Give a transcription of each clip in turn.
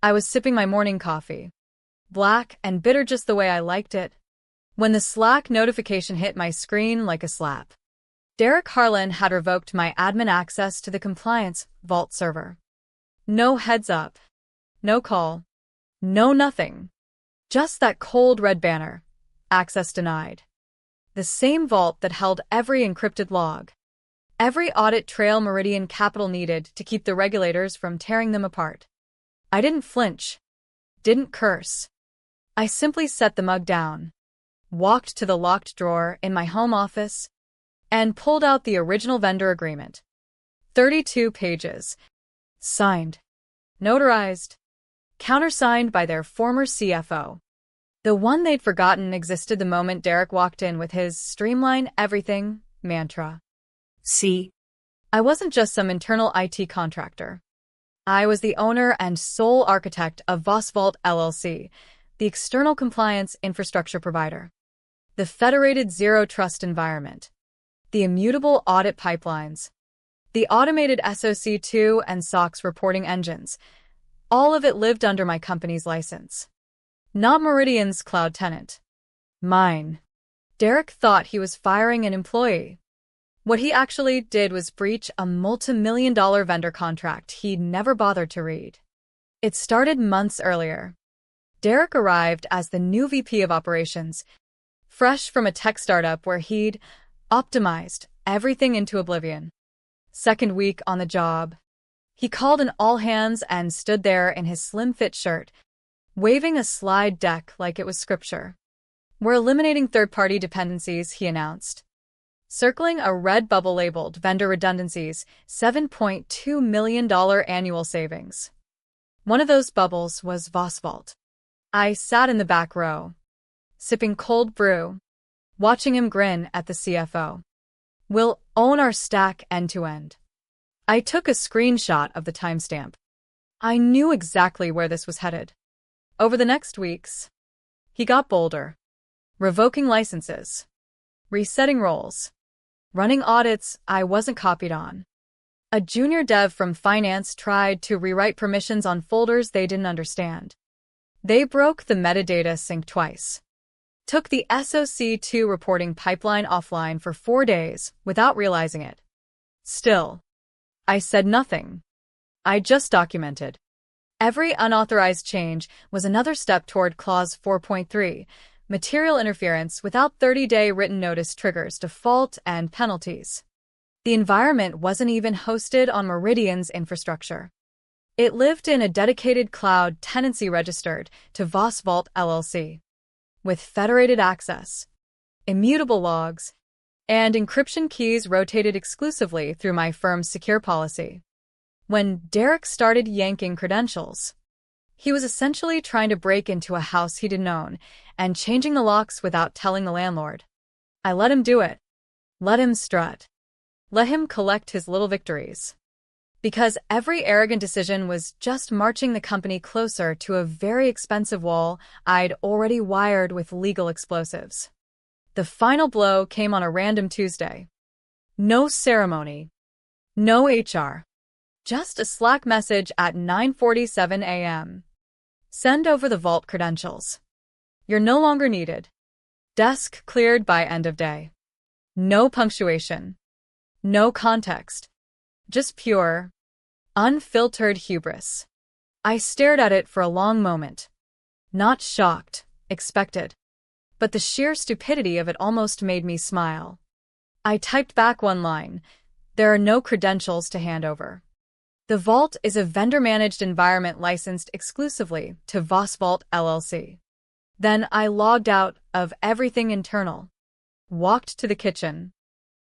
I was sipping my morning coffee. Black and bitter just the way I liked it. When the Slack notification hit my screen like a slap. Derek Harlan had revoked my admin access to the compliance Vault server. No heads up. No call. No nothing. Just that cold red banner. Access denied. The same vault that held every encrypted log. Every audit trail Meridian Capital needed to keep the regulators from tearing them apart. I didn't flinch. Didn't curse. I simply set the mug down. Walked to the locked drawer in my home office and pulled out the original vendor agreement. 32 pages. Signed. Notarized. Countersigned by their former CFO. The one they'd forgotten existed the moment Derek walked in with his streamline everything mantra. See? I wasn't just some internal IT contractor. I was the owner and sole architect of VossVault LLC, the external compliance infrastructure provider. The federated zero-trust environment. The immutable audit pipelines. The automated SOC2 and SOX reporting engines. All of it lived under my company's license. Not Meridian's cloud tenant. Mine. Derek thought he was firing an employee. What he actually did was breach a multi-million-dollar vendor contract he'd never bothered to read. It started months earlier. Derek arrived as the new VP of Operations, fresh from a tech startup where he'd optimized everything into oblivion. Second week on the job, he called an all-hands and stood there in his slim-fit shirt, waving a slide deck like it was scripture. "We're eliminating third-party dependencies," he announced. Circling a red bubble labeled vendor redundancies, $7.2 million annual savings. One of those bubbles was VossVault. I sat in the back row, sipping cold brew, watching him grin at the CFO. "We'll own our stack end-to-end." I took a screenshot of the timestamp. I knew exactly where this was headed. Over the next weeks, he got bolder. Revoking licenses. Resetting roles. Running audits I wasn't copied on. A junior dev from finance tried to rewrite permissions on folders they didn't understand. They broke the metadata sync twice. Took the SOC2 reporting pipeline offline for 4 days without realizing it. Still, I said nothing. I just documented. Every unauthorized change was another step toward Clause 4.3, material interference without 30-day written notice triggers default and penalties. The environment wasn't even hosted on Meridian's infrastructure. It lived in a dedicated cloud tenancy registered to VossVault LLC, with federated access, immutable logs, and encryption keys rotated exclusively through my firm's secure policy. When Derek started yanking credentials, he was essentially trying to break into a house he didn't own and changing the locks without telling the landlord. I let him do it. Let him strut. Let him collect his little victories. Because every arrogant decision was just marching the company closer to a very expensive wall I'd already wired with legal explosives. The final blow came on a random Tuesday. No ceremony. No HR. Just a Slack message at 9:47 a.m. Send over the vault credentials. You're no longer needed. Desk cleared by end of day. No punctuation. No context. Just pure, unfiltered hubris. I stared at it for a long moment. Not shocked, expected. But the sheer stupidity of it almost made me smile. I typed back one line. There are no credentials to hand over. The Vault is a vendor-managed environment licensed exclusively to VossVault LLC. Then I logged out of everything internal, walked to the kitchen,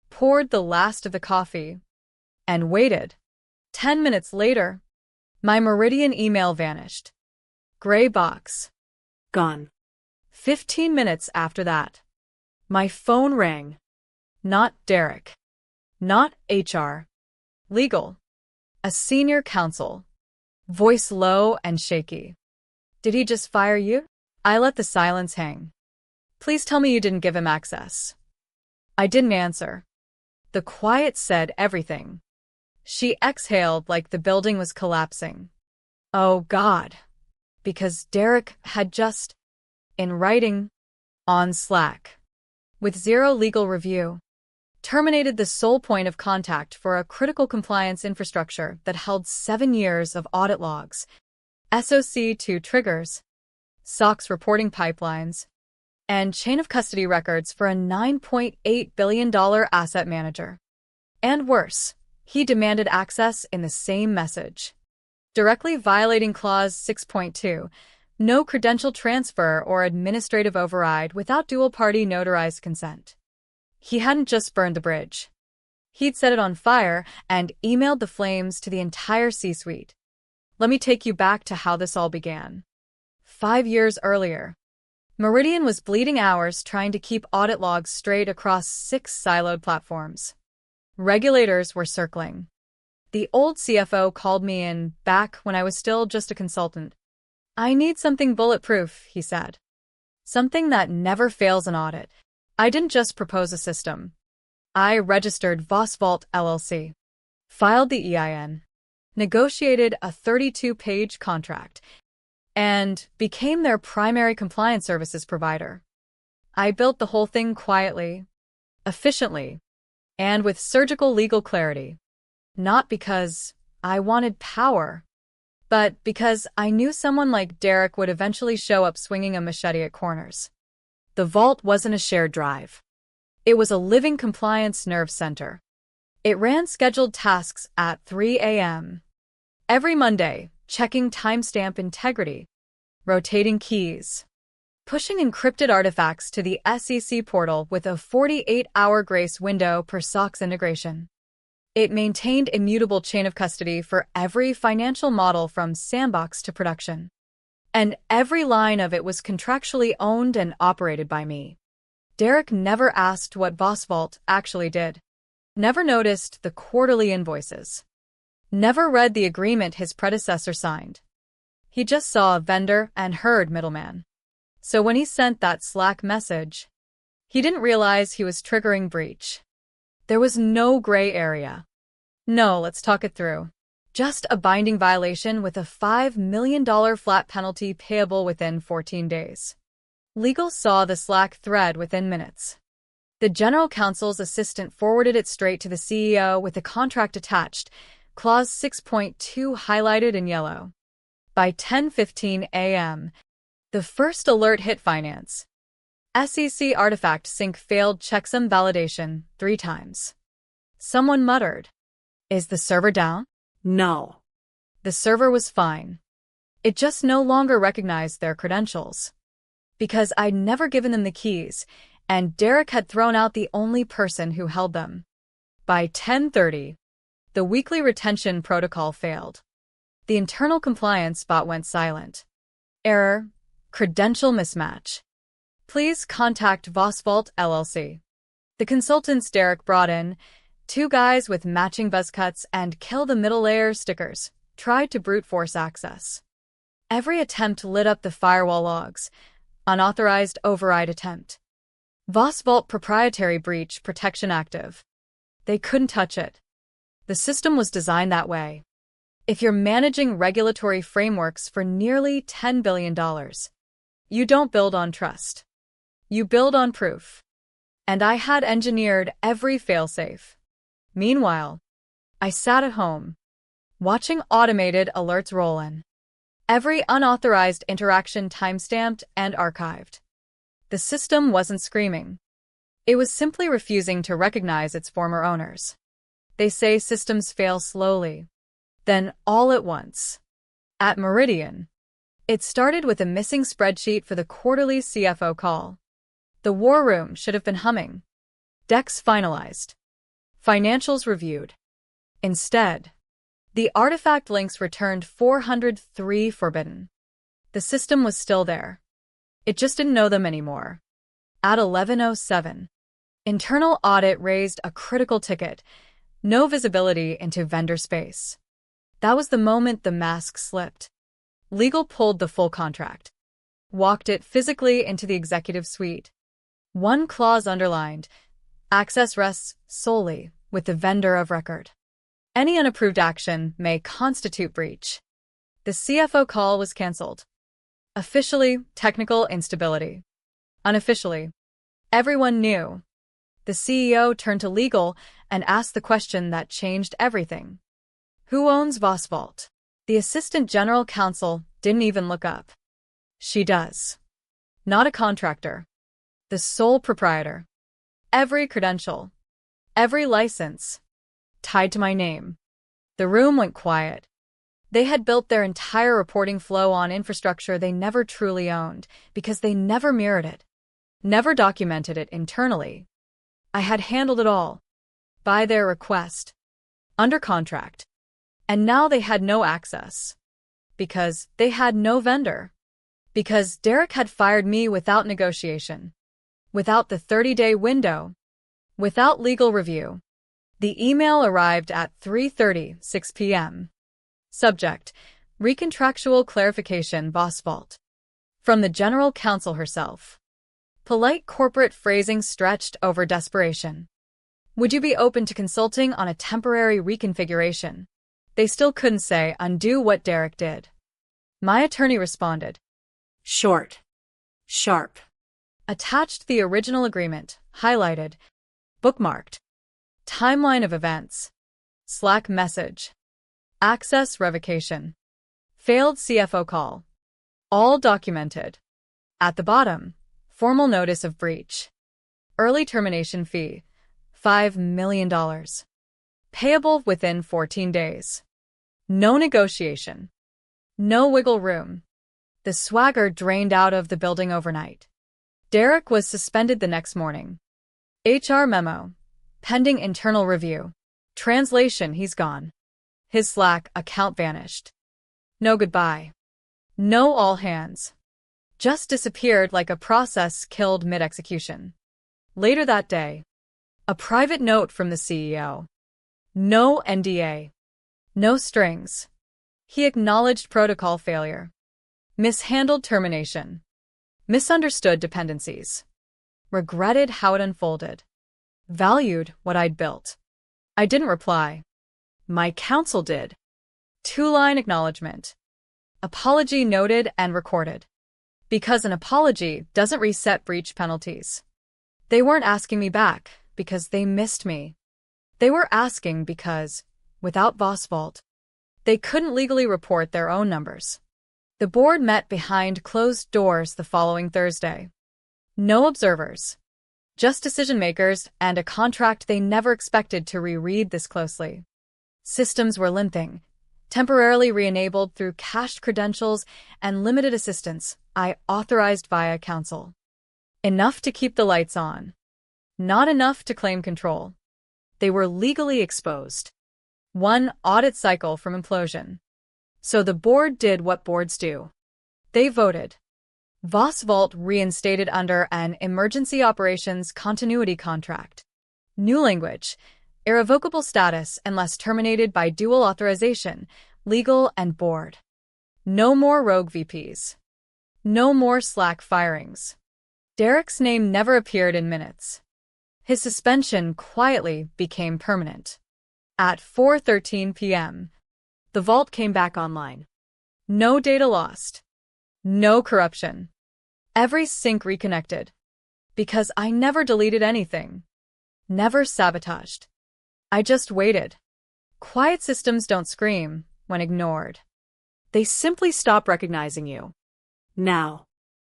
poured the last of the coffee, and waited. 10 minutes later, my Meridian email vanished. Gray box. Gone. 15 minutes after that, my phone rang. Not Derek. Not HR. Legal. A senior counsel. Voice low and shaky. "Did he just fire you?" I let the silence hang. "Please tell me you didn't give him access." I didn't answer. The quiet said everything. She exhaled like the building was collapsing. "Oh God," because Derek had just, in writing, on Slack, with zero legal review, terminated the sole point of contact for a critical compliance infrastructure that held 7 years of audit logs, SOC 2 triggers, SOX reporting pipelines, and chain of custody records for a $9.8 billion asset manager. And worse, he demanded access in the same message, directly violating Clause 6.2, no credential transfer or administrative override without dual-party notarized consent. He hadn't just burned the bridge. He'd set it on fire and emailed the flames to the entire C-suite. Let me take you back to how this all began. 5 years earlier, Meridian was bleeding hours trying to keep audit logs straight across 6 siloed platforms. Regulators were circling. The old CFO called me in back when I was still just a consultant. "I need something bulletproof," he said. "Something that never fails an audit." I didn't just propose a system. I registered Vosvault LLC, filed the EIN, negotiated a 32-page contract, and became their primary compliance services provider. I built the whole thing quietly, efficiently, and with surgical legal clarity. Not because I wanted power, but because I knew someone like Derek would eventually show up swinging a machete at corners. The vault wasn't a shared drive. It was a living compliance nerve center. It ran scheduled tasks at 3 a.m. every Monday, checking timestamp integrity, rotating keys, pushing encrypted artifacts to the SEC portal with a 48-hour grace window per SOX integration. It maintained immutable chain of custody for every financial model from sandbox to production. And every line of it was contractually owned and operated by me. Derek never asked what Vosvault actually did. Never noticed the quarterly invoices. Never read the agreement his predecessor signed. He just saw a vendor and heard middleman. So when he sent that Slack message, he didn't realize he was triggering breach. There was no gray area. No, let's talk it through. Just a binding violation with a $5 million flat penalty payable within 14 days. Legal saw the Slack thread within minutes. The general counsel's assistant forwarded it straight to the CEO with the contract attached, Clause 6.2 highlighted in yellow. By 10:15 a.m., the first alert hit finance. SEC artifact sync failed checksum validation 3 times. Someone muttered, "Is the server down?" No. The server was fine. It just no longer recognized their credentials. Because I'd never given them the keys, and Derek had thrown out the only person who held them. By 10:30, the weekly retention protocol failed. The internal compliance bot went silent. Error, credential mismatch. Please contact Vosvault LLC. The consultants Derek brought in, 2 guys with matching buzz cuts and kill the middle layer stickers, tried to brute force access. Every attempt lit up the firewall logs. Unauthorized override attempt. Vosvault proprietary breach protection active. They couldn't touch it. The system was designed that way. If you're managing regulatory frameworks for nearly $10 billion, you don't build on trust. You build on proof. And I had engineered every failsafe. Meanwhile, I sat at home, watching automated alerts roll in. Every unauthorized interaction timestamped and archived. The system wasn't screaming. It was simply refusing to recognize its former owners. They say systems fail slowly, then all at once. At Meridian, it started with a missing spreadsheet for the quarterly CFO call. The war room should have been humming. Decks finalized. Financials reviewed. Instead, the artifact links returned 403 forbidden. The system was still there. It just didn't know them anymore. At 11:07, internal audit raised a critical ticket. No visibility into vendor space. That was the moment the mask slipped. Legal pulled the full contract. Walked it physically into the executive suite. One clause underlined, access rests solely with the vendor of record. Any unapproved action may constitute breach. The CFO call was canceled. Officially, technical instability. Unofficially, everyone knew. The CEO turned to legal and asked the question that changed everything. Who owns Vosvault? The assistant general counsel didn't even look up. She does. Not a contractor. The sole proprietor. Every credential. Every license. Tied to my name. The room went quiet. They had built their entire reporting flow on infrastructure they never truly owned because they never mirrored it. Never documented it internally. I had handled it all. By their request. Under contract. And now they had no access. Because they had no vendor. Because Derek had fired me without negotiation. Without the 30-day window. Without legal review. The email arrived at 3:36 p.m. Subject: Recontractual clarification, Vosvault. From the general counsel herself. Polite corporate phrasing stretched over desperation. Would you be open to consulting on a temporary reconfiguration? They still couldn't say undo what Derek did. My attorney responded. Short. Sharp. Attached the original agreement, highlighted. Bookmarked. Timeline of events. Slack message. Access revocation. Failed CFO call. All documented. At the bottom, formal notice of breach. Early termination fee, $5 million. Payable within 14 days. No negotiation. No wiggle room. The swagger drained out of the building overnight. Derek was suspended the next morning. HR memo. Pending internal review. Translation: he's gone. His Slack account vanished. No goodbye. No all hands. Just disappeared like a process killed mid-execution. Later that day, a private note from the CEO. No NDA. No strings. He acknowledged protocol failure. Mishandled termination. Misunderstood dependencies. Regretted how it unfolded. Valued what I'd built. I didn't reply. My counsel did. 2-line acknowledgement. Apology noted and recorded. Because an apology doesn't reset breach penalties. They weren't asking me back because they missed me. They were asking because, without Vosvault, they couldn't legally report their own numbers. The board met behind closed doors the following Thursday. No observers. Just decision-makers and a contract they never expected to reread this closely. Systems were limping, temporarily re-enabled through cached credentials and limited assistance I authorized via counsel. Enough to keep the lights on. Not enough to claim control. They were legally exposed. One audit cycle from implosion. So the board did what boards do. They voted. Vosvault reinstated under an emergency operations continuity contract. New language. Irrevocable status unless terminated by dual authorization, legal and board. No more rogue VPs. No more Slack firings. Derek's name never appeared in minutes. His suspension quietly became permanent. At 4:13 p.m., the vault came back online. No data lost. No corruption. Every sync reconnected. Because I never deleted anything. Never sabotaged. I just waited. Quiet systems don't scream when ignored. They simply stop recognizing you. Now.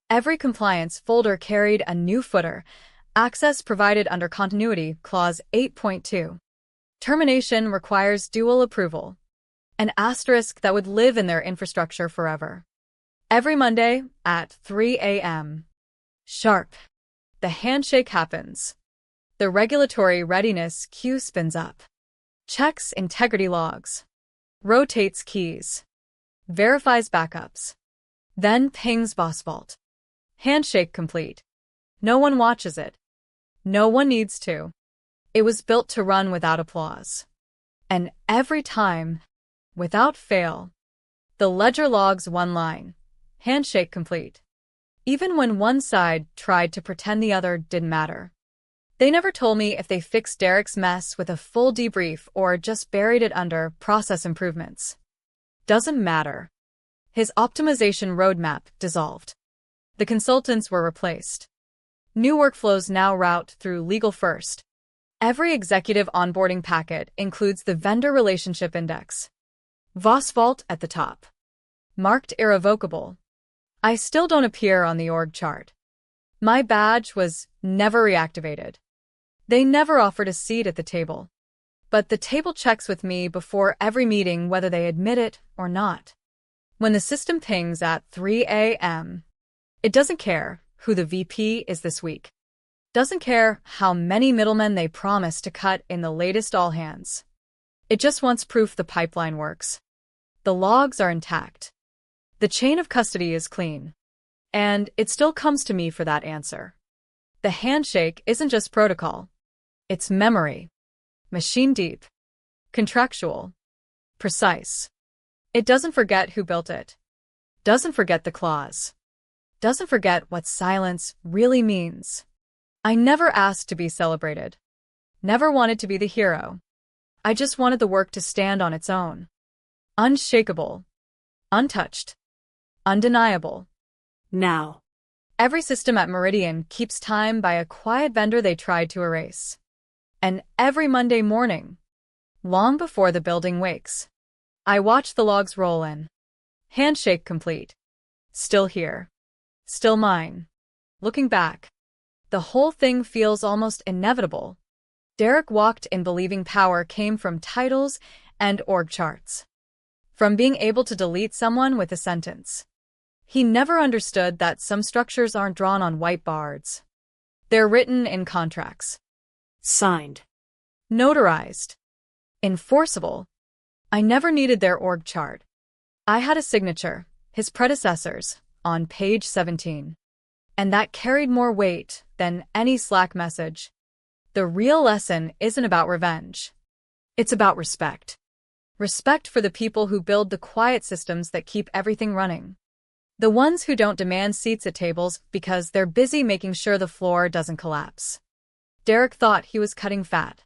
Every compliance folder carried a new footer. Access provided under Continuity Clause 8.2. Termination requires dual approval. An asterisk that would live in their infrastructure forever. Every Monday at 3 a.m. Sharp. The handshake happens. The regulatory readiness queue spins up. Checks integrity logs. Rotates keys. Verifies backups. Then pings Vosvault. Handshake complete. No one watches it. No one needs to. It was built to run without applause. And every time, without fail, the ledger logs one line. Handshake complete. Even when one side tried to pretend the other didn't matter. They never told me if they fixed Derek's mess with a full debrief or just buried it under process improvements. Doesn't matter. His optimization roadmap dissolved. The consultants were replaced. New workflows now route through Legal First. Every executive onboarding packet includes the Vendor Relationship Index. VOSVault at the top. Marked irrevocable. I still don't appear on the org chart. My badge was never reactivated. They never offered a seat at the table. But the table checks with me before every meeting whether they admit it or not. When the system pings at 3 a.m., it doesn't care who the VP is this week. Doesn't care how many middlemen they promise to cut in the latest all-hands. It just wants proof the pipeline works. The logs are intact. The chain of custody is clean. And it still comes to me for that answer. The handshake isn't just protocol. It's memory. Machine deep. Contractual. Precise. It doesn't forget who built it. Doesn't forget the clause. Doesn't forget what silence really means. I never asked to be celebrated. Never wanted to be the hero. I just wanted the work to stand on its own. Unshakable. Untouched. Undeniable. Now. Every system at Meridian keeps time by a quiet vendor they tried to erase. And every Monday morning, long before the building wakes, I watch the logs roll in. Handshake complete. Still here. Still mine. Looking back, the whole thing feels almost inevitable. Derek walked in believing power came from titles and org charts. From being able to delete someone with a sentence. He never understood that some structures aren't drawn on whiteboards. They're written in contracts. Signed. Notarized. Enforceable. I never needed their org chart. I had a signature, his predecessor's, on page 17. And that carried more weight than any Slack message. The real lesson isn't about revenge. It's about respect. Respect for the people who build the quiet systems that keep everything running. The ones who don't demand seats at tables because they're busy making sure the floor doesn't collapse. Derek thought he was cutting fat.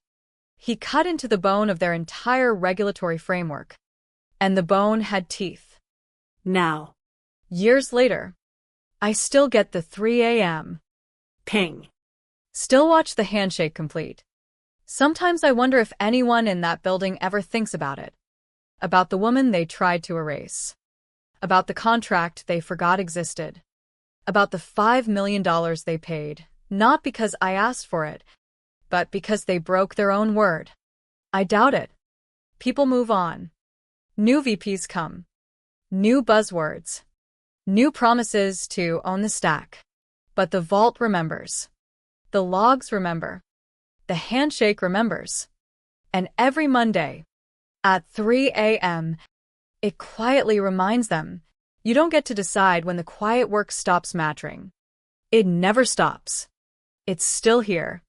He cut into the bone of their entire regulatory framework. And the bone had teeth. Now. Years later, I still get the 3 a.m. ping. Still watch the handshake complete. Sometimes I wonder if anyone in that building ever thinks about it. About the woman they tried to erase. About the contract they forgot existed. About the $5 million they paid, not because I asked for it, but because they broke their own word. I doubt it. People move on. New VPs come. New buzzwords. New promises to own the stack. But the vault remembers. The logs remember. The handshake remembers. And every Monday, at 3 a.m., it quietly reminds them, you don't get to decide when the quiet work stops mattering. It never stops. It's still here.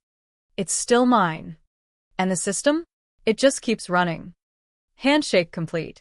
It's still mine. And the system? It just keeps running. Handshake complete.